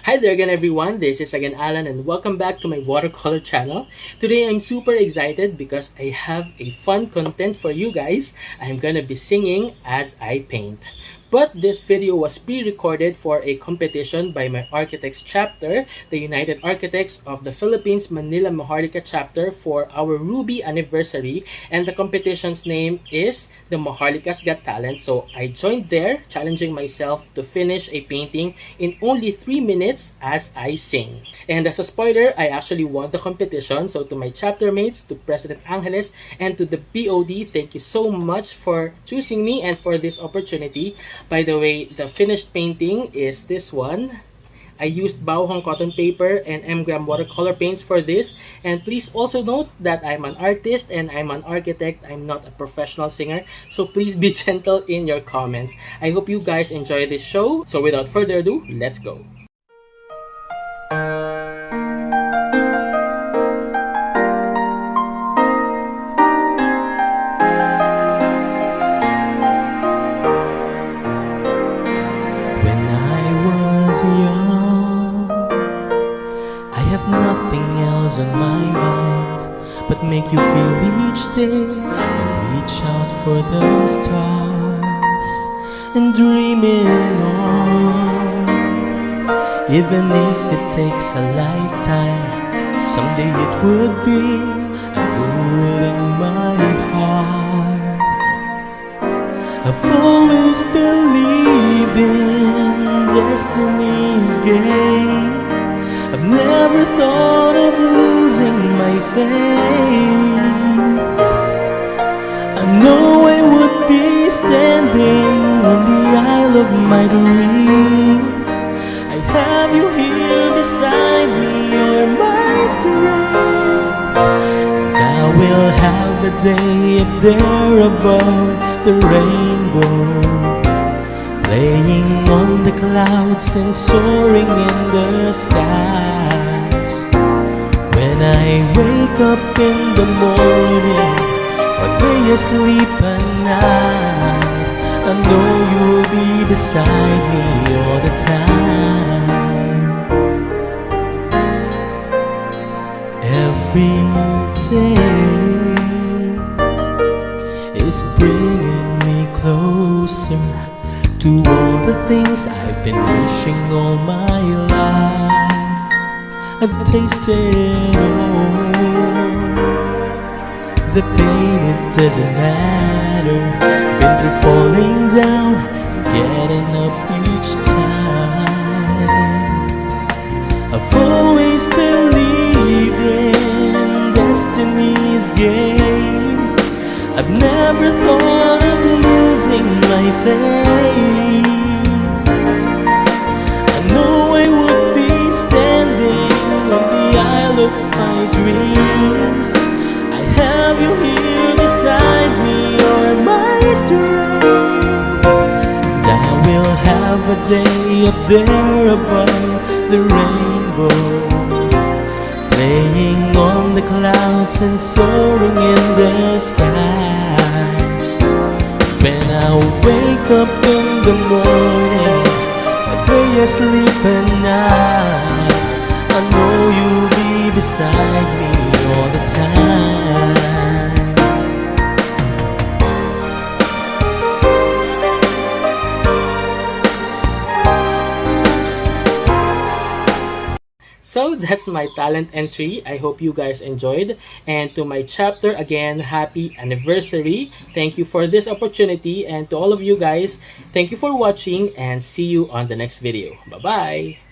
Hi there again everyone, this is again Alan and welcome back to my watercolor channel. Today I'm super excited because I have a fun content for you guys. I'm gonna be singing as I paint. But this video was pre-recorded for a competition by my architects chapter, the United Architects of the Philippines Manila Maharlika Chapter for our Ruby anniversary, and the competition's name is the Maharlika's Got Talent. So I joined there, challenging myself to finish a painting in only 3 minutes as I sing. And as a spoiler, I actually won the competition. So to my chapter mates, to President Angeles, and to the BOD, thank you so much for choosing me and for this opportunity. By the way, the finished painting is this one. I used Baohong cotton paper and Mgraham watercolor paints for this. And please also note that I'm an artist and I'm an architect. I'm not a professional singer. So please be gentle in your comments. I hope you guys enjoy this show. So without further ado, let's go. Nothing else on my mind but make you feel each day and reach out for the stars and dreaming on. Even if it takes a lifetime, someday it would be. I know it in my heart. I've always believed in destiny's game. I've never thought of losing my faith. I know I would be standing on the Isle of my dreams. I have you here beside me, you're my strength. And I will have a day up there above the rainbow, playing on the clouds and soaring in the skies. When I wake up in the morning or lay asleep at night, I know you'll be beside me all the time. Every day is bringing me closer to all the things I've been wishing all my life. I've tasted all the pain, it doesn't matter. Been through falling down and getting up each time. I've always believed in destiny's game. I've never thought of losing my faith. I know I would be standing on the Isle of my dreams. I have you here beside me, you're my strength. And I will have a day up there above the rainbow, playing on the clouds and soaring in the skies. When I wake up in the morning or lay asleep at night, I know you'll be beside me all the time. So that's my talent entry. I hope you guys enjoyed. And to my chapter, again, happy anniversary. Thank you for this opportunity. And to all of you guys, thank you for watching and see you on the next video. Bye-bye.